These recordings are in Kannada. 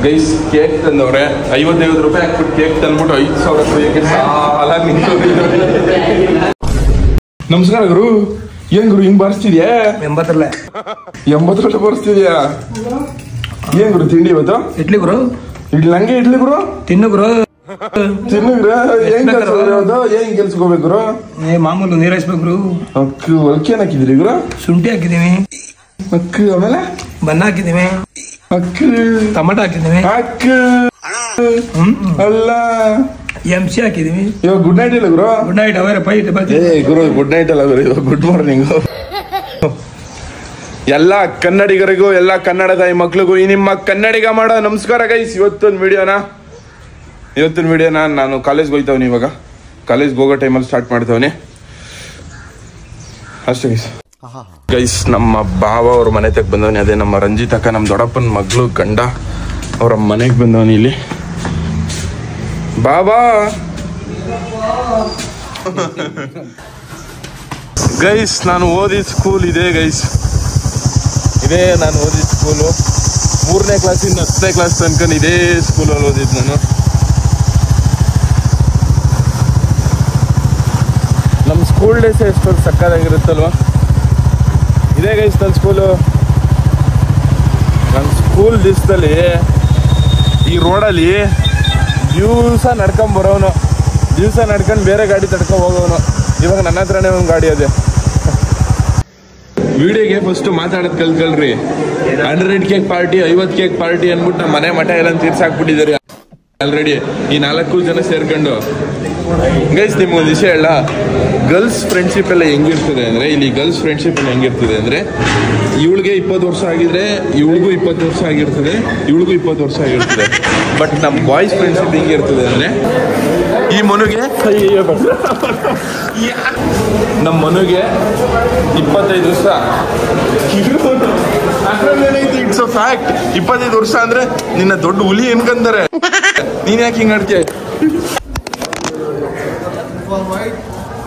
ಗೈಸ್ ಕೇಕ್ ತಂದವ್ರೆ 50 ರೂಪಾಯಿ ಹಾಕ್ಬಿಟ್ಟು ಕೇಕ್ ತಂದ್ಬಿಟ್ಟು 5,000 ರೂಪಾಯಿಗೆ ಸಾಲ ನಿಂತು. ನಮಸ್ಕಾರ ಗುರು. ಏನ್ ಗುರು ಹಿಂಗ್ ಬಾರಿಸ್ತಿದ್ಯಾ? 80 ಬಾರಿಸ್ತಿದ್ಯಾ? ಏನ್ ಗುರು ತಿಂಡಿ ಇವತ್ತು? ಇಡ್ಲಿ ಗುರು. ಇಡ್ಲಿ ನಂಗೆ ಇಡ್ಲಿ ಗುರು. ತಿನ್ನು ಗುರು. ತಿನ್ನುಗ್ರ ಏನ್ ಕೆಲ್ಸಕೋಬೇಕು ಗುರು? ಮಾಮೂಲು ನೀರ್ ಹಾಯಿಸ್ಬೇಕು ಗುರು. ಅಕ್ಕಿ ಏನ್ ಹಾಕಿದ್ರಿ ಗುರು? ಶುಂಠಿ ಹಾಕಿದೀವಿ. ಅಕ್ಕಿ ಆಮೇಲೆ ಬನ್ನ ಹಾಕಿದೀವಿ. ಅಕ್ಕಿ ಟೊಮೆಟೊ ಹಾಕಿದೀವಿ. ಅಕ್ಕಿ ಅಲ್ಲ MC ಹಾಕಿದೀವಿ. ಇವಾಗ ಗುಡ್ ನೈಟ್ ಇಲ್ಲ ಗುರು? Good night. ಅವರ ಗುರು ಗುಡ್ ನೈಟ್ ಅಲ್ಲ ಗುರು, ಇವಾಗ ಗುಡ್ ಮಾರ್ನಿಂಗ್. ಎಲ್ಲ ಕನ್ನಡಿಗರಿಗೂ ಎಲ್ಲ ಕನ್ನಡ ತಾಯಿ ಮಕ್ಳಿಗೂ ಈ ನಿಮ್ಮ ಕನ್ನಡಿಗ ಮಾಡೋ ನಮಸ್ಕಾರ ಗೈಸ್. ಇವತ್ತಿನ ವಿಡಿಯೋನ ನಾನು ಕಾಲೇಜ್ಗೆ ಹೋಗ್ತಾವನಿ. ಇವಾಗ ಕಾಲೇಜ್ಗೆ ಹೋಗೋ ಟೈಮಲ್ಲಿ ಸ್ಟಾರ್ಟ್ ಮಾಡ್ತಾವನಿ ಅಷ್ಟೇ ಗೈಸ್. ನಮ್ಮ ಭಾವ ಅವ್ರ ಮನೆ ತಗ ಬಂದವನಿ. ಅದೇ ನಮ್ಮ ರಂಜಿತಕ್ಕ, ನಮ್ಮ ದೊಡ್ಡಪ್ಪನ ಮಗಳು ಗಂಡ ಅವರ ಮನೆಗೆ ಬಂದವನಿ. ಇಲ್ಲಿ ಬಾಬಾ ಗೈಸ್, ನಾನು ಓದಿದ ಸ್ಕೂಲ್ ಇದೆ ಗೈಸ್. ಇದೇ ನಾನು ಓದಿದ ಸ್ಕೂಲು. 3ನೇ ಕ್ಲಾಸಿಂದ 10ನೇ ಕ್ಲಾಸ್ ತನಕ ಇದೇ ಸ್ಕೂಲಲ್ಲಿ ಓದಿದ್ದು ನಾನು. ನಮ್ಮ ಸ್ಕೂಲ್ ಡೇಸ್ ಎಷ್ಟೊಂದು ಸಕ್ಕತ್ತಾಗಿರುತ್ತಲ್ವ. ಇದೇ ಗೈಸ್ ನನ್ನ ಸ್ಕೂಲು. ನನ್ನ ಸ್ಕೂಲ್ ದಿವಸದಲ್ಲಿ ಈ ರೋಡಲ್ಲಿ ದಿವಸ ನಡ್ಕೊಂಬರೋನು, ದಿವಸ ನಡ್ಕೊಂಡು ಬೇರೆ ಗಾಡಿ ತಡ್ಕೊಂಡು ಹೋಗೋನು. ಇವಾಗ ನನ್ನ ಹತ್ರನೇ ಒಂದು ಗಾಡಿ ಅದೇ. ವಿಡಿಯೋಗೆ ಫಸ್ಟ್ ಮಾತಾಡೋದು ಕಲ್ತ್ಕೊಳ್ರಿ. 100 ಕೇಕ್ ಪಾರ್ಟಿ, 50 ಕೇಕ್ ಪಾರ್ಟಿ ಅಂದ್ಬಿಟ್ಟು ನಮ್ಮ ಮನೆ ಮಠ ಎಲ್ಲ ತೀರ್ಸಾಕ್ಬಿಟ್ಟಿದ್ದಾರೆ ಆಲ್ರೆಡಿ ಈ 4 ಜನ ಸೇರ್ಕೊಂಡು. ಗೈಸ್ ನಿಮ್ಗೊಂದು ವಿಷಯ ಹೇಳ, ಗರ್ಲ್ಸ್ ಫ್ರೆಂಡ್ಶಿಪ್ ಎಲ್ಲ ಹೆಂಗಿರ್ತದೆ ಅಂದರೆ, ಇಲ್ಲಿ ಗರ್ಲ್ಸ್ ಫ್ರೆಂಡ್ಶಿಪ್ ಎಲ್ಲ ಹೆಂಗಿರ್ತದೆ ಅಂದರೆ, ಇವಳಿಗೆ 20 ವರ್ಷ ಆಗಿದ್ರೆ ಇವಳಿಗೂ 20 ವರ್ಷ ಆಗಿರ್ತದೆ, ಇವಳಿಗೂ 20 ವರ್ಷ ಆಗಿರ್ತದೆ. ಬಟ್ ನಮ್ಮ ಬಾಯ್ಸ್ ಫ್ರೆಂಡ್ಶಿಪ್ ಹೆಂಗಿರ್ತದೆ ಅಂದರೆ, ಈ ಮನುಗೆ ನಮ್ಮ ಮನುಗೆ 25 ವರ್ಷ. It's a fact. 25 ವರ್ಷ ಅಂದ್ರೆ ನಿನ್ನ ದೊಡ್ಡ ಹುಲಿ ಎನ್ಕಂತಾರೆ. ನೀನ್ ಯಾಕೆ ಹಿಂಗ್ ಅಡ್ಕೆ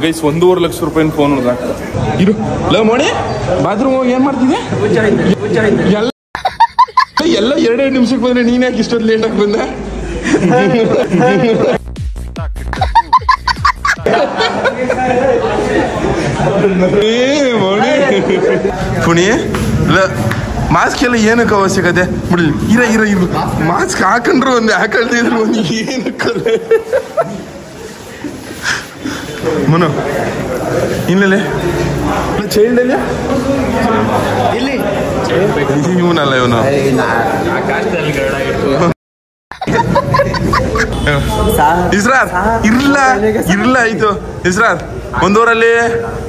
ಗೈಸ್? 1.5 ಲಕ್ಷ ರೂಪಾಯಿ ಫೋನ್ ಇರು ಲವ್ ಮಾಡಿ ಬಾತ್ರೂಮ್ ಹೋಗಿ ಏನ್ ಮಾಡ್ತಿದ್ದೆ? ಎಲ್ಲ 2 ನಿಮಿಷಕ್ಕೆ ಬಂದ್ರೆ ನೀನ್ ಯಾಕೆ ಇಷ್ಟೊಂದು ಲೇಟ್ ಆಗಿ ಬಂದೆ? ಪುಣಿ ಮಾಸ್ಕ್ ಎಲ್ಲ ಏನಕ್ಕೆ ಅವಶ್ಯಕತೆ ಬಿಡ್ಲಿ. ಇರ ಮಾಸ್ಕ್ ಹಾಕೊಂಡ್ರು ಒಂದು ಹಾಕೊಳ್ತಿದ್ರು ಒಂದು ಏನಕ್ಕಲ್ಲ ಮನು ಇನ್ನೇ ಚೈಲ್ಡ್ ಅಲ್ಲಿ ಇವನಲ್ಲ ಇವನು. ಇಸ್ರಾತ್ ಇರ್ಲ ಆಯ್ತು. ಇಸ್ರಾತ್ ಒಂದೂರಲ್ಲಿ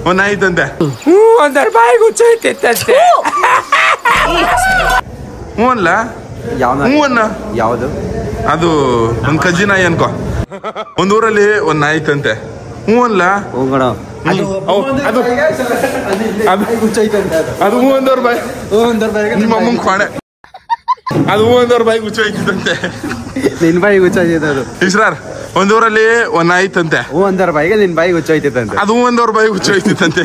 ಒಂದ್ ಆಯ್ತಂತೆ. 1 ರೂಪಾಯಿ ಗುಚ್ಚೈತಂತೆ. ಹ್ಞೂ ಅಲ್ಲ ಹ್ಞೂ ಅನ್ನ ಯಾವುದು ಅದು ಒಂದ್ ಕಜ್ಜಿ ನಾಯಿ ಅನ್ಕೋ. ಒಂದೂರಲ್ಲಿ ಒಂದ್ ಆಯ್ತಂತೆ. ಹ್ಞೂ ಅಲ್ಲ ಅದು 1 ರೂಪಾಯಿ ನಿಮ್ಮ ಅಮ್ಮಂಗ್ ಕೊಣೆ. ಅದು 1 ರೂಪಾಯಿ ಗುಚ್ಚೋಯ್ತಂತೆ. ನಿನ್ ಬಾಯಿ ಗುಚ್ಚೋಯ್ತೈತೆ ಅದು. ಇಸ್ರಾರ್ ಒಂದೂರಲ್ಲಿ ಒಂದ್ ಆಯ್ತಂತೆ. 1 ರೂಪಾಯಿಗೆ ನಿನ್ ಬಾಯಿ ಗುಚ್ಚೋಯ್ತೈತಂತೆ. ಅದು 1 ರೂಪಾಯಿ ಗುಚ್ಚೋಯ್ತಂತೆ.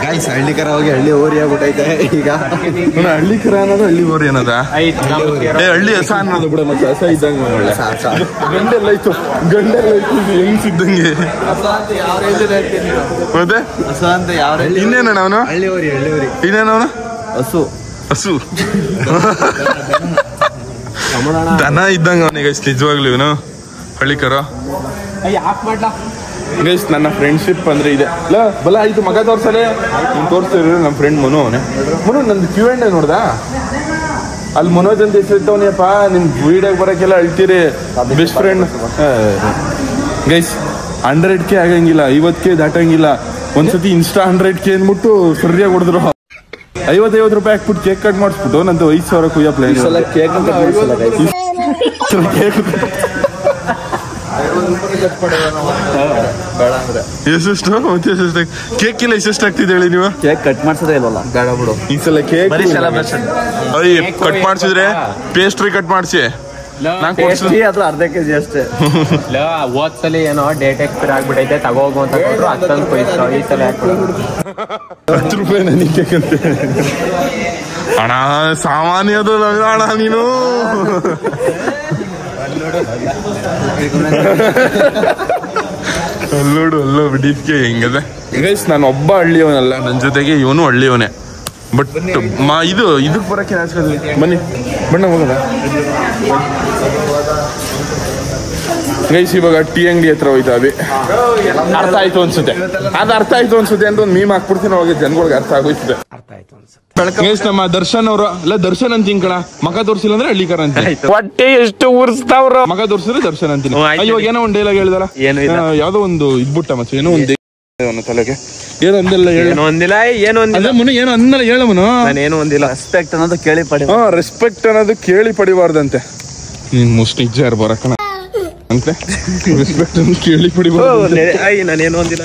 ಗೈಸ್ ಹಳ್ಳಿಕರ ಹೋಗಿ ಹಳ್ಳಿ ಓರಿ ಆಗ್ಬಿಟ್ಟೈತೆ ಈಗ. ಹಳ್ಳಿ ಕರ ಅನ್ನೋದು ಹಳ್ಳಿ ಓರಿ ಅನ್ನೋದ? ಹಳ್ಳಿ ಹಸ ಅನ್ನೋದು ಬಿಡ. ಮತ್ತೆ ಹಸ ಇದ್ದಂಗೆ ಗಂಡೆಲ್ಲ ಐತು ಹೆಂಗ್ಸಿದ್ದಂಗೆ. ಮತ್ತೆ ಹಸ ಅಂತ ಯಾವ ಇನ್ನೇನಣ್ಣ ಅವನು? ಹಳ್ಳಿ ಓರಿ ಇನ್ನೇನವನು? ಹಸು ದನ ಇದ್ದಂಗ ಅವನಿಗೆ ನಿಜವಾಗ್ಲೂ ಇವನು ಹಳ್ಳಿಕರ. ಗೈಸ್ ನನ್ನ ಫ್ರೆಂಡ್ಶಿಪ್ ಅಂದ್ರೆ ಇದೆ. ಬಲ ಆಯ್ತು ಮಗ ತೋರ್ಸಲೆ ನೀನ್ ತೋರಿಸ್ತಿರ. ನಮ್ಮ ಫ್ರೆಂಡ್ ಮನು ಅವನೇ. ಮನು ನಂದು Q&A ನೋಡ್ದ? ಅಲ್ಲಿ ಮನೋಜ್ ಅಂತ ಹೆಸರಿತ್ತವನಿಯಪ್ಪ. ನಿಮ್ ವೀಡಿಯೋಗೆ ಬರೋಕ್ಕೆಲ್ಲ ಅಳ್ತೀರಿ. Best friend guys. 100K ಆಗಂಗಿಲ್ಲ, 50K ದಾಟಂಗಿಲ್ಲ. ಒಂದ್ಸತಿ ಇನ್ಸ್ಟಾ 100K ಅಂದ್ಬಿಟ್ಟು ಸರಿಯಾಗಿ ಹೊಡೆದ್ರು. 50 ರೂಪಾಯಿ ಹಾಕ್ಬಿಟ್ಟು ಕೇಕ್ ಕಟ್ ಮಾಡಿಸ್ಬಿಟ್ಟು ನಂದು 5,000 ಕುಯ್ಯ ಪ್ಲೇನ್. ಎಷ್ಟು ಕೇಕ್ ಇಲ್ಲ ಎಷ್ಟು ಆಗ್ತಿದೆ ಹೇಳಿ ನೀವು? ಕೇಕ್ ಕಟ್ ಮಾಡ್ಸೋದೇ ಇಲ್ವಲ್ಲ. ಬೇಡ ಬಿಡು ಈ ಸಲ ಕೇಕ್ ಕಟ್ ಮಾಡ್ಸಿದ್ರೆ ಪೇಸ್ಟ್ರಿ ಕಟ್ ಮಾಡ್ಸಿ ಅದು ಅರ್ಧ ಕೆಜಿ ಅಷ್ಟೇ. ಹೋದ್ಸಲಿ ಏನೋ ಡೇಟ್ ಎಕ್ಸ್ಪೈರ್ ಆಗ್ಬಿಟ್ಟೈತೆ ತಗೋಗು ಅಂತ ಕೊಟ್ರು ಅಷ್ಟೊಂದು ಕೊಯ್ತು. ಈ ಸಲ ₹10 ನನಗೆ ಅಣ್ಣ ಸಾಮಾನ್ಯದು ಅಣ್ಣ ನೀನು. ಅಲ್ಲೋಡು ಅಲ್ಲೋ ಬಿಟ್ಟಿದ್ಕೆ ಹೆಂಗದೆ ಗೈಸ್. ನಾನು ಒಬ್ಬ ಹಳ್ಳಿಯವನಲ್ಲ, ನನ್ನ ಜೊತೆಗೆ ಇವನು ಹಳ್ಳಿಯವನೇ. ಬಟ್ ಇದಕ್ಕೆ ಬರೋಕ್ಕೆ ಬನ್ನಿ ಬಣ್ಣ ಹೋಗದ ಗೈಸ್. ಇವಾಗ ಟೀ ಅಂಗಡಿ ಹತ್ರ ಹೋಯ್ತಾ ಅಭಿ. ಅರ್ಥ ಆಯ್ತು ಅನ್ಸುತ್ತೆ, ಅದು ಅರ್ಥ ಆಯ್ತು ಅನ್ಸುತ್ತೆ ಅಂತ ಒಂದು ಮೀಮ್ ಹಾಕ್ಬಿಡ್ತೀನಿ, ಅವಾಗ ಜನಗಳಿಗೆ ಅರ್ಥ ಆಗೋಯ್ತದೆ. ಗೈಸ್ ನಮ್ಮ ದರ್ಶನ್ ಅವರು ಅಲ್ಲ, ದರ್ಶನ್ ಅಂತ ತಿಂಕಣ ಮಗ ತೋರ್ಸಿಲ್ಲ ಅಂದ್ರೆ ಹಳ್ಳಿಕರ ಅಂತ. ಹೊಟ್ಟೆ ಎಷ್ಟು ಉರ್ಸ್ತಾವ್ರ. ಮಗ ತೋರ್ಸಿದ್ರೆ ದರ್ಶನ್ ಅಂತೀನಿ. ಇವಾಗ ಏನೋ ಒಂದು ಡೈಲಾಗ್ ಹೇಳ್ದಾರ, ಯಾವ್ದೋ ಒಂದು ಇದ್ಬಿಟ್ಟ ಮತ್ತೆ ಏನೋ ಒಂದು ತಲೆಗೆ ಏನೋ ಒಂದಿಲ್ಲ ಏನೋ ಒಂದಿಲ್ಲ ಏನೋ ಒಂದಿಲ್ಲ ಏನೋ ಅಂದಲ್ಲ ಹೇಳವನು. ನಾನೇನು ಒಂದಿಲ್ಲ. ರೆಸ್ಪೆಕ್ಟ್ ಅನ್ನೋದು ಕೇಳಿ ಪಡಿ. ರೆಸ್ಪೆಕ್ಟ್ ಅನ್ನೋದು ಕೇಳಿ ಪಡಿಬಾರ್ದಂತೆ. ನೀನ್ ಮೋಸ್ಟ್ ನಿಜ ಇರ್ಬಾರ ಕಣ ಅಂತೆ. ರೆಸ್ಪೆಕ್ಟ್ ಅನ್ನೋದು ಕೇಳಿ ಪಡಿಬಾರ್ದು. ನಾನೇನು ಒಂದಿಲ್ಲ.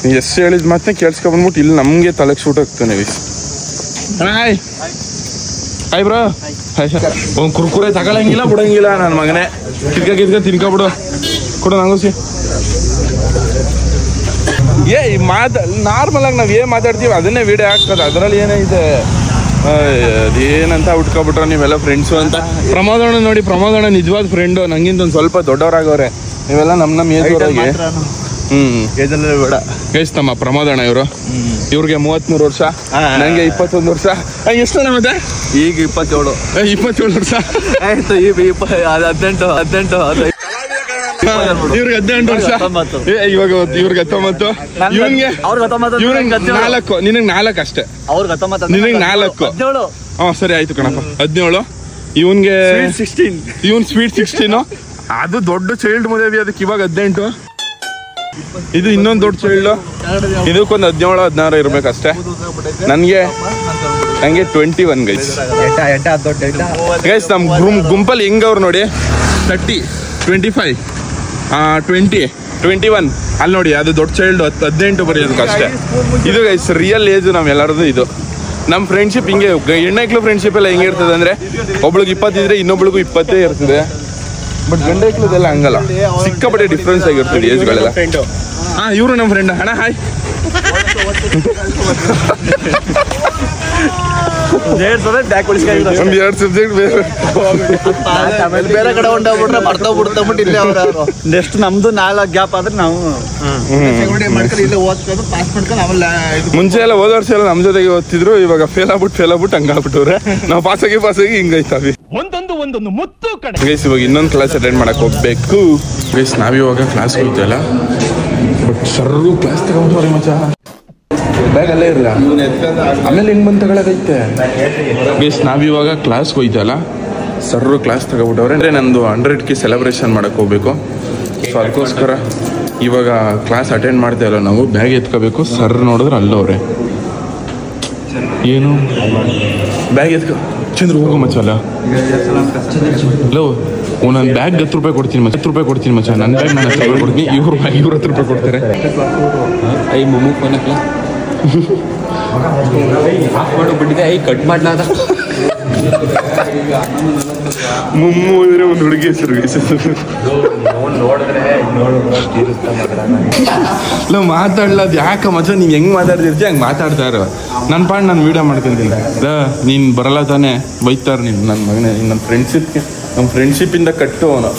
ನೀ ಎಷ್ಟು ಹೇಳಿದ್ ಮತ್ತೆ ಕೇಳಿಸ್ಕೊಂಡ್ಬಿಟ್ಟು ಇಲ್ಲಿ ನಮ್ಗೆ ತಲೆಗೆ ಶೂಟ್ ಆಗ್ತಾನೆ. Hi hi bro. ಒಂದ್ ಕುರ್ಕುರೆ ತಗೊಳಂಗಿಲ್ಲ ಬಿಡಂಗಿಲ್ಲ ನನ್ನ ಮಗನೇ. ಕಿತ್ಕ ತಿನ್ಕೊಬಿಡು ಕೊಡು ನಂಗೋಸಿ. ನಾರ್ಮಲ್ ಆಗಿ ನಾವ್ ಏನ್ ಮಾತಾಡ್ತೀವಿ ಅದನ್ನೇ ವಿಡಿಯೋ ಹಾಕ್ತದೆ. ಅದ್ರಲ್ಲಿ ಏನೈತೆ ಅದೇನಂತ ಉಟ್ಕೊಬಿಟ್ರೆ ನೀವೆಲ್ಲ ಫ್ರೆಂಡ್ಸು ಅಂತ. ಪ್ರಮೋದಣ್ಣ ನೋಡಿ, ಪ್ರಮೋದಣ್ಣ ನಿಜವಾದ ಫ್ರೆಂಡು, ನಂಗಿಂತ ಒಂದ್ ಸ್ವಲ್ಪ ದೊಡ್ಡವರಾಗವ್ರೆ. ನೀವೆಲ್ಲ ನಮ್ಮ ಏಜ್ ಅವರಾಗಿ. ಬೇಡ ಗೈಸ್ ನಮ್ಮ ಪ್ರಮೋದಣ್ಣ ಇವರು. ಇವ್ರಿಗೆ 33 ವರ್ಷ, ನಂಗೆ 21 ವರ್ಷ. ಎಷ್ಟು ಮತ್ತೆ ಈಗ 27 ವರ್ಷ. ಆಯ್ತು. ಈಗ 18 ಇವ್ರಿಗೆ 18 ವರ್ಷ. ಇವಾಗ ಇವ್ರಿಗೆ 19. ಇವನ್ಗೆ 4. ನಿನಗೆ 4 ಅಷ್ಟೇ. ನಿನಗೆ 4. ಸರಿ ಆಯ್ತು ಕಣಪ್ಪ. 17. ಇವನ್ಗೆ ಇವನ್ ಸ್ವೀಟ್ 16. ಅದು ದೊಡ್ಡ ಚೈಲ್ಡ್ ಮದುವೆ, ಅದಕ್ಕೆ ಇವಾಗ 18. ಇದು ಇನ್ನೊಂದು ದೊಡ್ಡ ಚೈಲ್ಡ್, ಇದಕ್ಕೊಂದು 17 16 ಇರ್ಬೇಕಷ್ಟೇ. ನಂಗೆ 21 ಗೈಸ್. ಗೈಸ್ ನಮ್ ಗುಂಪಲ್ಲಿ ಹೆಂಗವ್ರು ನೋಡಿ, 30 25 20 21. ಅಲ್ಲಿ ನೋಡಿ ಅದು ದೊಡ್ಡ ಚೈಲ್ಡ್ 18 ಬರೆಯೋದಕ್ಕೆ ಅಷ್ಟೇ. ಇದು ಗೈಸ್ ರಿಯಲ್ ಏಜ್ ನಾವೆಲ್ಲರದು. ಇದು ನಮ್ಮ ಫ್ರೆಂಡ್ಶಿಪ್ ಹಿಂಗೆ. ಹೆಣ್ಣೈಕ್ಳು ಫ್ರೆಂಡ್ಶಿಪ್ ಎಲ್ಲ ಹೆಂಗೆ ಇರ್ತದೆ ಅಂದ್ರೆ, ಒಬ್ಳಿಗೆ 20 ಇದ್ರೆ ಇನ್ನೊಬ್ಳಿಗೂ 20 ಇರ್ತದೆ. ಬಟ್ ಗಂಡೈಕ್ಳದೆಲ್ಲ ಹಂಗಲ್ಲ, ಸಿಕ್ಕಾಪಟ್ಟೆ ಡಿಫ್ರೆನ್ಸ್ ಆಗಿರ್ತದೆ ಏಜ್ಗಳೆಲ್ಲ. ಇವರು ನಮ್ಮ ಫ್ರೆಂಡ್. ಅಣ್ಣ ಹಾಯ್. ಒಂದ್ 2 ಸಬ್ಜೆಕ್ಟ್ ಬೇರೆ ಕಡೆ ಹೊಂಟೋಗ್ಬಿಟ್ರೆ ಮರ್ತೋಗ್ಬಿಡ್ತಬಿಟ್ಟು ಇಲ್ಲೇ ಅವ್ರು. ನೆಕ್ಸ್ಟ್ ನಮ್ದು 4 ಗ್ಯಾಪ್ ಆದ್ರೆ ನಾವು ಮುಂಚೆ ಎಲ್ಲ ಹೋದ ವರ್ಷ ಎಲ್ಲ ನಮ್ ಜೊತೆಗೆ ಓದ್ತಿದ್ರು. ಇವಾಗ ಫೇಲ್ ಆಗ್ಬಿಟ್ಟು ಹಂಗಾಗ್ಬಿಟ್ಟವ್ರೆ. ನಾವು ಪಾಸಾಗಿ ಹಿಂಗೈತಾವಿ. ಒಂದೊಂದು ಮುತ್ತು ಕಡೆ. ಗೈಸ್ ಇವಾಗ ಇನ್ನೊಂದು ಕ್ಲಾಸ್ ಅಟೆಂಡ್ ಮಾಡಕ್ ಹೋಗ್ಬೇಕು. ಗೈಸ್ ನಾವಿವಾಗ ಕ್ಲಾಸ್ ಹೋಗ್ತಲ್ಲ, ಬಟ್ ಸರ್ರು ಕ್ಲಾಸ್ ತಗೊಂಡ್ರಿ ಮಚ್ಚ. ಬ್ಯಾಗ್ ಅಲ್ಲೇ ಇರಲ್ಲ, ಆಮೇಲೆ ಹೆಂಗ್ ಬಂದು ತಗೊಳಕೈತೆ. ಗೈಸ್ ನಾವಿವಾಗ ಕ್ಲಾಸ್ಗೆ ಹೋಯ್ತಲ್ಲ, ಸರ್ರು ಕ್ಲಾಸ್ ತಗೊಬಿಟ್ಟವ್ರೆ. ಅಂದರೆ ನಂದು 100K ಸೆಲೆಬ್ರೇಷನ್ ಮಾಡಕ್ಕೆ ಹೋಗ್ಬೇಕು. ಸೊ ಅದಕ್ಕೋಸ್ಕರ ಇವಾಗ ಕ್ಲಾಸ್ ಅಟೆಂಡ್ ಮಾಡ್ತಾಯಿಲ್ಲ ನಾವು. ಬ್ಯಾಗ್ ಎತ್ಕೋಬೇಕು. ಸರ್ ನೋಡಿದ್ರೆ ಅಲ್ಲವ್ರೆ. ಏನು ಬ್ಯಾಗ್ ಎತ್ಕೊ ಚಂದ್ರ ಹೋಗೋ ಮಚ್ಚ. ಅಲ್ಲ ನನ್ನ ಬ್ಯಾಗ್ ₹10 ಕೊಡ್ತೀನಿ ಮಚ್ಚ. ₹10 ಕೊಡ್ತೀನಿ ಮಚ್ಚ. ನನ್ನ ಬ್ಯಾಗ್ ನಾನು ₹10 ಕೊಡ್ತೀನಿ. ಇವ್ರ ಬ್ಯಾಗ್ ₹10 ಕೊಡ್ತಾರೆ. ಬಿಟ್ಟಿದೆ ಕಟ್ ಮಾಡ್ಲಾದ ಮುಮ್ಮು ಇದ್ರೆ ಒಂದು ಹುಡುಗಿ ಹೆಸರು ಮಾತಾಡ್ಲದ್ ಯಾಕ ಮಚ್ಚ. ನೀನ್ ಹೆಂಗ್ ಮಾತಾಡ್ತಿರ್ತಿ ಹಂಗ್ ಮಾತಾಡ್ತಾ ಇರೋ. ನನ್ನ ಪಾಡ್ ನಾನು ವಿಡಿಯೋ ಮಾಡ್ಕೊಂತೀನಿ. ನೀನ್ ಬರಲ್ಲ ತಾನೆ ಬೈತಾರ ನೀನ್. ನನ್ನ ಮಗನೇ ನಮ್ಮ ಫ್ರೆಂಡ್ಶಿಪ್ ಇಂದ ಕಟ್ಟು ಅವನು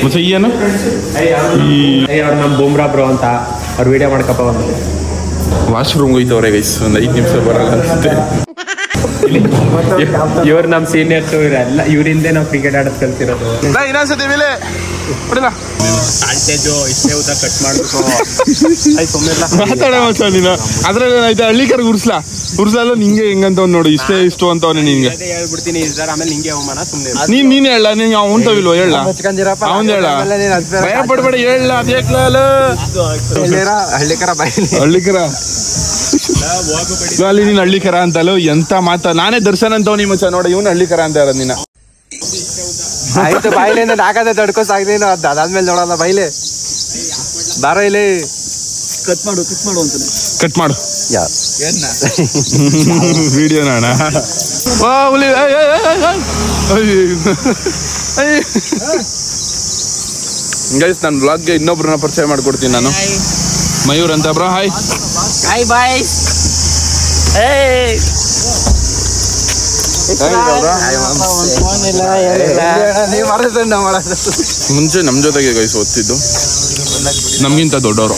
ಮಚ್ಚ. ಏನು ನಮ್ಮ ಬೂಮ್ರಾ ಬ್ರೋ ಅಂತ ಅವ್ರು ವಿಡಿಯೋ ಮಾಡ್ಕಪ್ಪ. ಒಂದು ವಾಶ್ರೂಮ್ ಹೋಯ್ತವ್ರೆ ಗೈಸ್. ಒಂದು 5 ನಿಮಿಷ ಬರಲ್ಲ ಅನ್ಸುತ್ತೆ. ಇವ್ರು ನಮ್ಮ ಸೀನಿಯರ್ಸ್. ಇವರೆಲ್ಲ ಇವರಿಂದೇ ನಾವು ಕ್ರಿಕೆಟ್ ಆಡೋದು ಕಲ್ತಿರೋದು. ಇನ್ನೊಂದ್ಸತಿ ಮೇಲೆ ಇಷ್ಟೇ ಉದ್ದ ಕಟ್ ಮಾಡ್ಬೇಕು. ಮಾತಾಡ ಮಚ್ಚ ನೀನು. ಅದ್ರಲ್ಲಿ ಏನಾಯ್ತು, ಹಳ್ಳಿಕರ್ಗೆ ಉರ್ಸಲ್ಲ ನಿಂಗೆ ಹೆಂಗಂತ ನೋಡು. ಇಷ್ಟು ಅಂತವನೇ ನಿನ್ಗೆ ಹೇಳ್ಬಿಡ್ತೀನಿ ಸರ್. ಆಮೇಲೆ ನಿಂಗೆ ಅವಮಾನ. ಸುಮ್ಮನೆ ನೀನ್ ಹೇಳ. ನೀನ್ ಅವನ್ತವಿಲ್ವ ಹೇಳ. ಅವನ್ ಹೇಳ. ಭಯ ಪಡ್ಬೇಡ ಹೇಳ. ಹಳ್ಳಿಕರ ಹಳ್ಳಿಕರ ಅಲ್ಲಿ ನೀನ್ ಹಳ್ಳಿಕರ ಅಂತಲ್ಲ. ಎಂತ ಮಾತಾ. ನಾನೇ ದರ್ಶನ್ ಅಂತವ್ ಮಚ್ಚ. ನೋಡ ಇವನು ಹಳ್ಳಿಕರ ಅಂತ ಇರೋದು ನೀನ. ಆಯ್ತು ಬಾಯ್ಲಿಂದ ನಾಗದೆ ತಡ್ಕೋ ಸಾಕ್ದೇನು. ಅದಾದ್ಮೇಲೆ ನೋಡಲ್ಲ ಬೈಲೆ ಬಾರ ಇಲ್ಲಿ. ಕಟ್ ಮಾಡು ಅಂತಾನೆ. ಕಟ್ ಮಾಡು ಯಾರು ವಿಡಿಯೋನ ಅಣ್ಣ. ಗೈಸ್ ನನ್ನ ಬ್ಲಾಗ್ಗೆ ಇನ್ನೊಬ್ರನ್ನ ಪರಿಚಯ ಮಾಡ್ಕೊಡ್ತೀನಿ ನಾನು. ಮಯೂರ್ ಅಂತ ಬ್ರೋ. Hi hi bye. ಮುಂಚೆ ನಮ್ಮ ಜೊತೆಗೆ ಗೈಸ್ ಓದ್ತಿದ್ದು, ನಮ್ಗಿಂತ ದೊಡ್ಡವರು.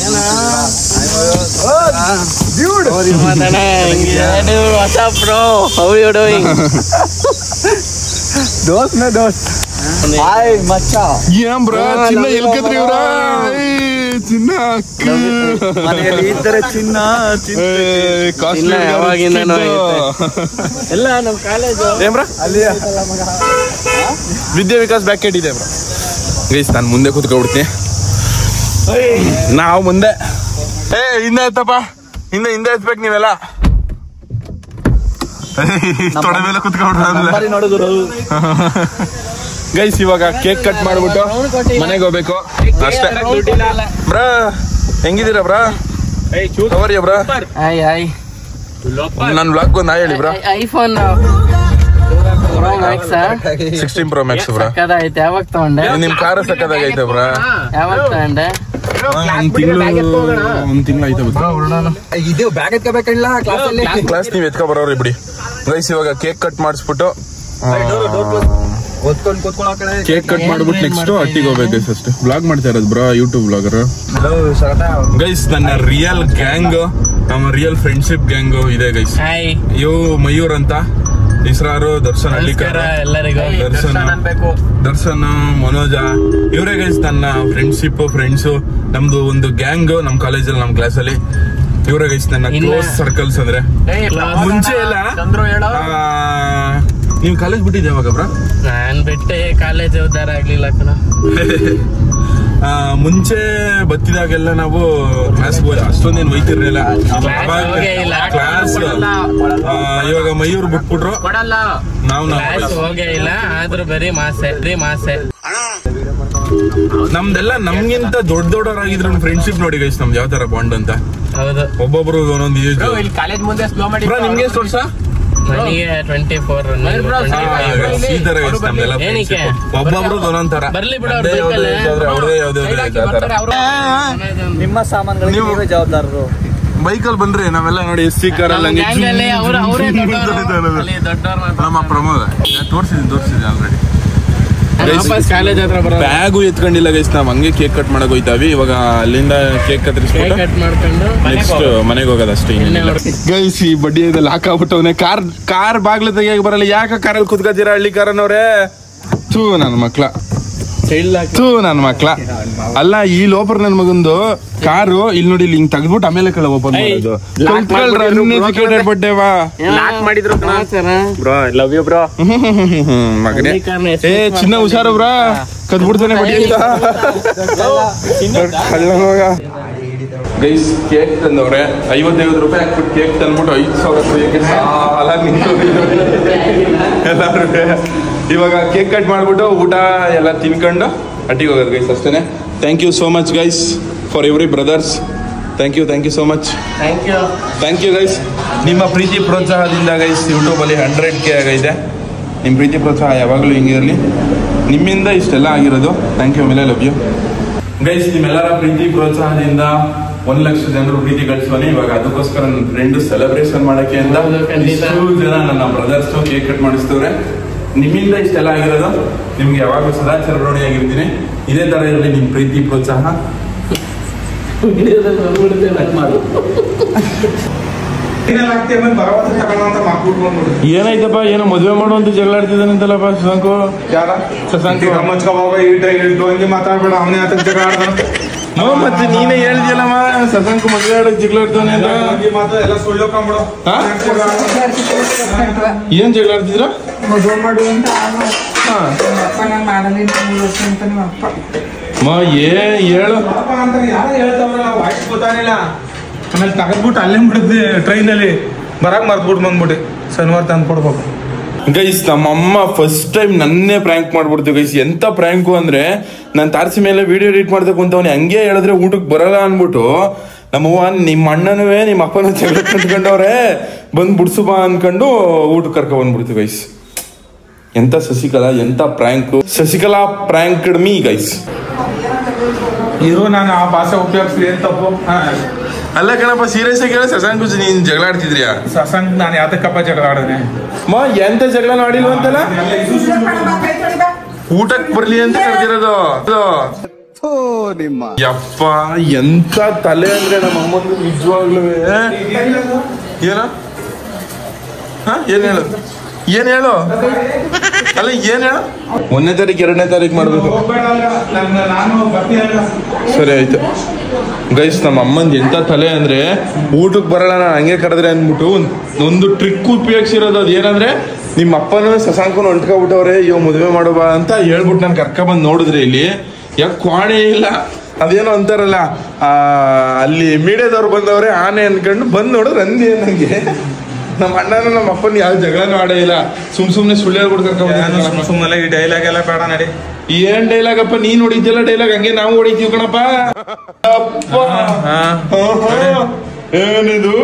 ಏನ್ ಬ್ರೋ ಚಿನ್ನ ಎಲ್ಕತ್ರಿ ಇವ್ರ? ಚಿನ್ನ ಇದ್ದರೆ ಚಿನ್ನ ಎಲ್ಲ ನಮ್ಮ ಕಾಲೇಜು ವಿದ್ಯಾ ವಿಕಾಸ್ ಬ್ಯಾಕೆಟ್ ಇದೆ ಬ್ರೋ. ಗೈಸ್ ನಾನು ಮುಂದೆ ಕೂತ್ಕೊಬಿಡ್ತೀನಿ, ನಾವು ಮುಂದೆ. ಹಿಂದೆ ಎತ್ತಪ್ಪ, ಹಿಂದೆ ಎತ್ಬೇಕು ನೀವೆಲ್ಲ. ತೊಡೆ ಮೇಲೆ ಕೂತ್ಕೊಂಡ್ಬಿಡ್ತಾರೆ ನೋಡಿದ್ರು. ಗೈಸ್ ಇವಾಗ ಕೇಕ್ ಕಟ್ ಮಾಡ್ಬಿಟ್ಟು ಮನೆಗೆ ಹೋಗ್ಬೇಕು ಅಷ್ಟೇ. ಬ್ರಾ ಹೆಂಗಿದ್ದೀರಾ ಬ್ರಾ? ಅವರ್ಯ ಬ್ರಾ? ನನ್ನ ಬ್ಲಾಗ್ ಒಂದು ಹೇಳಿ ಬ್ರಾ. ಐಫೋನ್ 16 Pro Max ಬ್ರಾ. ಯಾವಾಗ ತಗೊಂಡೆ? ನಿಮ್ ಕಾರ್ ಸಕ್ಕದಾಗೈತೆ ಬ್ರಾ. ಯಾವಾಗ ತಗೊಂಡೆ? ಒಂದ್ ತಿಂಗಳು ಐತೆ ಕ್ಲಾಸ್ ನೀವ್ ಎತ್ಕೊ ಬರೋರಿ ಬಿಡಿ. ಗೈಸ್ ಇವಾಗ ಕೇಕ್ ಕಟ್ ಮಾಡಿಸ್ಬಿಟ್ಟು ಕೇಕ್ ಕಟ್ ಮಾಡ್ಬಿಟ್ಟು ನೆಕ್ಸ್ಟ್ ಹಟ್ಟಿಗೆ ಹೋಗ್ಬೇಕು ಗೈಸ್. ಅಷ್ಟೇ ಬ್ಲಾಗ್ ಮಾಡ್ತಾ ಇರೋದು ಬ್ರಾ, ಯೂಟ್ಯೂಬ್ ಬ್ಲಾಗರ್. ಗೈಸ್ ನನ್ನ ರಿಯಲ್ ಗ್ಯಾಂಗ್, ನಮ್ಮ ರಿಯಲ್ ಫ್ರೆಂಡ್ಶಿಪ್ ಗ್ಯಾಂಗ್ ಇದೆ ಗೈಸ್. ಇವು ಮಯೂರ್ ಅಂತ, ಇಸ್ರಾರು, ದರ್ಶನ್ ಹಳ್ಳಿಕಾರ, ದರ್ಶನ್ ಮನೋಜ, ಇವರೇ ಗೈಸ್ ನನ್ನ ಫ್ರೆಂಡ್ಶಿಪ್ ಫ್ರೆಂಡ್ಸು. ನಮ್ದು ಒಂದು ಗ್ಯಾಂಗ್ ನಮ್ ಕಾಲೇಜಲ್ಲಿ, ನಮ್ ಕ್ಲಾಸಲ್ಲಿ ಇವರೇ ಗೈಸ್ ನನ್ನ ಕ್ಲೋಸ್ ಸರ್ಕಲ್ಸ್. ಅಂದ್ರೆ ಮುಂಚೆ ಎಲ್ಲ ನೀವ್ ಕಾಲೇಜ್ ಬಿಟ್ಟಿದ್ದೆ ಯಾವಾಗ ಬ್ರಾ? ನಾನ್ ಬಿಟ್ಟೆ ಕಾಲೇಜ್ ಉದ್ದಾರ ಆಗ್ಲಿಲ್ಲ ಕಣ. ಮುಂಚೆ ಬತ್ತಿದಾಗೆಲ್ಲ ನಾವು ಕ್ಲಾಸ್ ಅಷ್ಟೊಂದೇನು ಒಯ್ತಿರ್ಲಿಲ್ಲ ಕ್ಲಾಸ್. ಇವಾಗ ಮಯೂರ್ ಬಿಟ್ಬಿಟ್ರು, ನಾವು ಹೋಗೇ ಇಲ್ಲ. ಆದ್ರೂ ಬರೀ ಮಾಸೆ ನಮ್ದೆಲ್ಲ ನಮ್ಗಿಂತ ದೊಡ್ಡವರಾಗಿದ್ರು ಫ್ರೆಂಡ್ಶಿಪ್ ನೋಡಿ ಗೈಸ್ ನಮ್ದು ಯಾವ ತರ ಬಾಂಡ್ ಅಂತ. ಹೌದು, ಒಬ್ಬೊಬ್ರು ಒಂದೊಂದು ಏಜ್. ನಿಮ್ಗೆ ಎಷ್ಟು ವರ್ಷ? ನನಗೆ 24. ಈ ತರ ಗೈಸ್ ನಮ್ದೆಲ್ಲ ಒಬ್ಬೊಬ್ರು ಒಂದೊಂದ್ ತರ. ಅವ್ರದೇ ಯಾವ್ದೇ ನಿಮ್ಮ ಸಾಮಾನುಗಳಿಗೆ ನೀವೇ ಜವಾಬ್ದಾರರು. ಬೈಕಲ್ಲಿ ಬಂದ್ರಿ ನಾವೆಲ್ಲ ನೋಡಿ ಸ್ಪೀಕರ್ ಎಲ್ಲ ನಮ್ಮ ಪ್ರಮೋದ ತೋರ್ಸಿದ್ದೀನಿ ಆಲ್ರೆಡಿ. ಬ್ಯಾಗು ಎತ್ಕೊಂಡಿಲ್ಲ ಗೈಸ್, ನಾವ್ ಹಂಗೆ ಕೇಕ್ ಕಟ್ ಮಾಡಕ್ ಹೋಯ್ತಾವಿ. ಇವಾಗ ಅಲ್ಲಿಂದ ಕೇಕ್ ಕತ್ತರಿಸ್ಬಿಟ್ಟು ನೆಕ್ಸ್ಟ್ ಮನೆಗೆ ಹೋಗೋದು ಅಷ್ಟೇ. ಗೈಸ್ ಈ ಬಡ್ಡಿ ಲಾಕ್ ಆಗ್ಬಿಟ್ಟವನೆ. ಕಾರ್ ಬಾಗ್ಲು ತೆಗಿಯಕ್ ಬರಲ್ಲ. ಯಾಕೆ ಕಾರಲ್ಲಿ ಕುತ್ಕೋತೀರಾ ಹಳ್ಳಿ ಕಾರನವ್ರೆ? ಥೂ ನನ್ನ ಮಕ್ಳ ಅಲ್ಲ, ಈ ಲೋಪರ್ ನನ್ ಮಗಂದು ಕಾರು ಇಲ್ಲಿ ನೋಡಿ, ಇಲ್ಲಿ ಹಿಂಗ್ ತೆಗ್ದ್ಬಿಟ್ಟು ಆಮೇಲೆ ಕಳ ಓಪನ್ ಮಾಡೋದು. ಬಡ್ಡೇವಾ ಮಗನೇ. ಚಿನ್ನ ಹುಷಾರು ಬ್ರಾ, ಕದ್ಬಿಡ್ತಾನೆ ಬಡ್ಡಿ ಅಂತ. ಗೈಸ್ ಕೇಕ್ ತಂದವ್ರೆ, 55 ರೂಪಾಯಿ ಹಾಕ್ಬಿಟ್ಟು ಕೇಕ್ ತಂದ್ಬಿಟ್ಟು 5,000 ಸಾಲ ಎಲ್ಲರೂ. ಇವಾಗ ಕೇಕ್ ಕಟ್ ಮಾಡ್ಬಿಟ್ಟು ಊಟ ಎಲ್ಲ ತಿನ್ಕೊಂಡು ಹಟ್ಟಿಗೆ ಹೋಗೋದು ಗೈಸ್ ಅಷ್ಟೇ. Thank you so much guys for every brothers. Thank you so much. Thank you guys. ನಿಮ್ಮ ಪ್ರೀತಿ ಪ್ರೋತ್ಸಾಹದಿಂದ ಗೈಸ್ ಯೂಟ್ಯೂಬಲ್ಲಿ 100K ಆಗೈತೆ. ನಿಮ್ಮ ಪ್ರೀತಿ ಪ್ರೋತ್ಸಾಹ ಯಾವಾಗಲೂ ಹಿಂಗಿರಲಿ. ನಿಮ್ಮಿಂದ ಇಷ್ಟೆಲ್ಲ ಆಗಿರೋದು. ಥ್ಯಾಂಕ್ ಯು ಆಮೇಲೆ ಲವ್ ಯು ಗೈಸ್. ನಿಮ್ಮೆಲ್ಲರ ಪ್ರೀತಿ ಪ್ರೋತ್ಸಾಹದಿಂದ 1 ಲಕ್ಷ ಜನರು ಪ್ರೀತಿ ಗಳಿಸೋನೆ. ಇವಾಗ ಅದಕ್ಕೋಸ್ಕರ ನನ್ನ ಫ್ರೆಂಡ್ ಸೆಲೆಬ್ರೇಷನ್ ಮಾಡಕ್ಕೆ ಅಂತ ಇಷ್ಟು ಜನ ನನ್ನ ಬ್ರದರ್ಸ್ ಕೇಕ್ ಕಟ್ ಮಾಡಿಸ್ತವ್ರೆ. ನಿಮ್ಮಿಂದ ಇಷ್ಟೆಲ್ಲ ಆಗಿರೋದು. ನಿಮ್ಗೆ ಯಾವಾಗಲೂ ಸದಾ ಚರಣಿಯಾಗಿರ್ತೀನಿ. ಇದೇ ತರ ಇರಲಿ ನಿಮ್ ಪ್ರೀತಿ ಪ್ರೋತ್ಸಾಹ. ಏನಾಯ್ತಪ್ಪ, ಏನೋ ಮದುವೆ ಮಾಡುವಂತ ಜಗಳ ಆಡ್ತಿದ್ದಾನಂತಲ್ಲಪ್ಪ ಶಶಾಂಕು. ಮಾತಾಡ್ಬೇಡ, ಅವನೇ ಆತ ಜಗಳ ಆಡ್ತಾನ. ಮತ್ತೆ ನೀನೇ ಹೇಳ್ದಿಲ್ಲಮ್ಮ ಶಶಾಂಕು ಮದುವೆ ಆಡಕ್ ಜಗಳ ಆಡ್ತಾನೆ ಅಂತ. ಎಲ್ಲ ಸುಳ್ಳೋಕೊಂಡ್ಬಿಡು. ಏನ್ ಜಗಳ ಆಡ್ತಿದ್ರ? ಮದುವೆ ಮಾಡುವಂತ ಹೇಳು ಅಂತ ಯಾರು ಹೇಳ್ತಾವ್ರ, ವಾಯ್ಸ್ ಗೊತ್ತಾಗಿಲ್ಲ. ಆಮೇಲೆ ತಗದ್ಬಿಟ್ಟು ಅಲ್ಲೇ ಬಿಡುತ್ತೆ ಟ್ರೈನಲ್ಲಿ ಬರಾಕ್ ಮರ್ತ್ಬಿಟ್ಟು ಬಂದ್ಬಿಟ್ಟು ಶನಿವಾರ ತಂದು ಕೊಡ್ಬೇಕು. ಗೈಸ್ ನಮ್ಮಮ್ಮ ಫಸ್ಟ್ ಟೈಮ್ ನನ್ನೇ ಪ್ರ್ಯಾಂಕ್ ಮಾಡ್ಬಿಡ್ತೀವಿ ಗೈಸ್. ಎಂತ ಪ್ರ್ಯಾಂಕು ಅಂದ್ರೆ, ನಾನು ತಾರಸಿ ಮೇಲೆ ವಿಡಿಯೋ ಎಡಿಟ್ ಮಾಡ್ಬೇಕು ಅಂತವನೇ ಹಂಗೆ ಹೇಳಿದ್ರೆ ಊಟಕ್ಕೆ ಬರಲ್ಲ ಅನ್ಬಿಟ್ಟು ನಮ್ಮವ್ವ ನಿಮ್ಮ ಅಣ್ಣನುವೆ ನಿಮ್ಮ ಅಪ್ಪನ ಜಗಳ ಕಟ್ಕೊಂಡವ್ರೆ ಬಂದ್ ಬಿಡ್ಸು ಬಾ ಅನ್ಕೊಂಡು ಊಟ ಕರ್ಕೊ ಬಂದ್ಬಿಡ್ತೀವಿ ಗೈಸ್. ಎಂತ ಶಶಿಕಲಾ, ಎಂತ prank. Shashikala prank me guys. ಇರು ನಾನು ಆ ಭಾಷೆ ಉಪಯೋಗಿಸ್ಲಿ ಏನ್ ತಪ್ಪು. ಅಲ್ಲ ಕಣಪ್ಪ, ಸೀರಿಯಸ್ ಆಗಿ ಹೇಳ, ಶಶಾಂಕ್ ನೀನ್ ಜಗಳ ಆಡ್ತಿದ್ರಿಯಾ? ಶಶಾಂಕ್ ನಾನು ಯಾತಕ್ಕಪ್ಪ ಜಗಳ ಆಡನೆ? ಎಂತ ಜಗಳ ಆಡಿಲ್ವಂತಲ್ಲ, ಊಟಕ್ ಬರ್ಲಿ ಅಂತ ಕರ್ದಿರೋದು. ಯಪ್ಪ ಎಂತ ತಲೆ ಅಂದ್ರೆ ನಮ್ಮ ಅಮ್ಮಂದು ನಿಜವಾಗ್ಲೂ. ಏನ ಏನ್ ಹೇಳು ಅಲ್ಲ, ಏನ್ ಹೇಳು. 1ನೇ ತಾರೀಕು 2ನೇ ತಾರೀಕು ಮಾಡ್ಬೇಕು. ಸರಿ ಆಯ್ತು ಗೈಸ್. ನಮ್ಮ ಅಮ್ಮಂದ್ ಎಂತ ತಲೆ ಅಂದ್ರೆ, ಊಟಕ್ಕೆ ಬರೋಣ ನಾನು ಹಂಗೆ ಕರೆದ್ರೆ ಅಂದ್ಬಿಟ್ಟು ಒಂದು ಟ್ರಿಕ್ ಉಪಯೋಗಿಸಿರೋದು. ಅದು ಏನಂದ್ರೆ, ನಿಮ್ಮ ಅಪ್ಪನೂ ಶಶಾಂಕನು ಹೊಂಟ್ಕೊಬಿಟ್ಟವ್ರೆ, ಇವ್ ಮದುವೆ ಮಾಡುವ ಅಂತ ಹೇಳ್ಬಿಟ್ಟು ನಾನು ಕರ್ಕೊಂಡ್ಬಂದು ನೋಡಿದ್ರೆ ಇಲ್ಲಿ ಯಾಕೆ ಕ್ವಾಣೆ ಇಲ್ಲ. ಅದೇನೋ ಅಂತಾರಲ್ಲ, ಅಲ್ಲಿ ಮೀಡಿಯಾದವ್ರು ಬಂದವ್ರೆ ಆನೆ ಅನ್ಕೊಂಡು ಬಂದು ನೋಡಿದ್ರೆ ಅಂದಿ ನಂಗೆ. ನಮ್ಮ ಅಣ್ಣನ ನಮ್ಮ ಅಪ್ಪನ ಯಾವ ಜಗಳನೂ ಆಡೇ ಇಲ್ಲ. ಸುಮ್ನೆ ಸುಳ್ಳು ಹೇಳ್ಬಿಟ್ಟು ಸುಮ್ಮನೆ ಈ ಡೈಲಾಗ್ ಎಲ್ಲ ಬೇಡ ನಡಿ. ಏನ್ ಡೈಲಾಗ್ ಅಪ್ಪ, ನೀನ್ ಹೊಡಿದ್ಯಲ್ಲ ಡೈಲಾಗ್, ಹಂಗೆ ನಾವು ಹೊಡಿತೀವಿ ಕಣಪ್ಪ. ಏನಿದು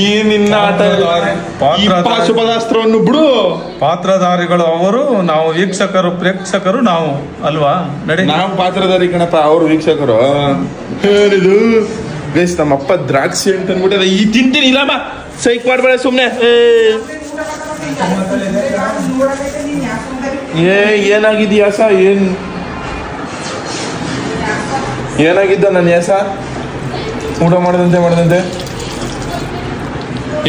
ಈ ನಿನ್ನ ಆಟ, ಪಾಶುಪದಾಸ್ತ್ರವನ್ನು ಬಿಡು. ಪಾತ್ರಧಾರಿಗಳು ಅವರು, ನಾವು ವೀಕ್ಷಕರು ಪ್ರೇಕ್ಷಕರು ನಾವು ಅಲ್ವಾ? ನಡಿ. ನಾವು ಪಾತ್ರಧಾರಿ ಕಣಪ್ಪ, ಅವ್ರು ವೀಕ್ಷಕರು. ಏನಿದು ಗೈಸ್, ನಮ್ಮ ಅಪ್ಪ ದ್ರಾಕ್ಷಿ ಅಂತ ಅಂದ್ಬಿಟ್ಟ. ಈ ತಿಂತೀನಿ ಇಲ್ಲಮ್ಮ, ಸೈಕ್ ಮಾಡ್ಬೇಡ ಸುಮ್ನೆ. ಏನಾಗಿದ್ಯ ಯಾಸ? ಏನಾಗಿದ್ದ ನನ್ನ ಯಾಸ? ಊಟ ಮಾಡದಂತೆ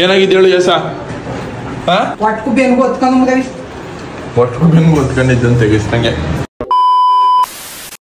ಏನಾಗಿದ್ದು ಹೇಳು ಯಾಸ? ಒಟ್ಟು ಬೆನ್ಗು ಹೊತ್ಕೊಂಡಿದ್ದಂತೆ ಗೈಸ್ ನಂಗೆ.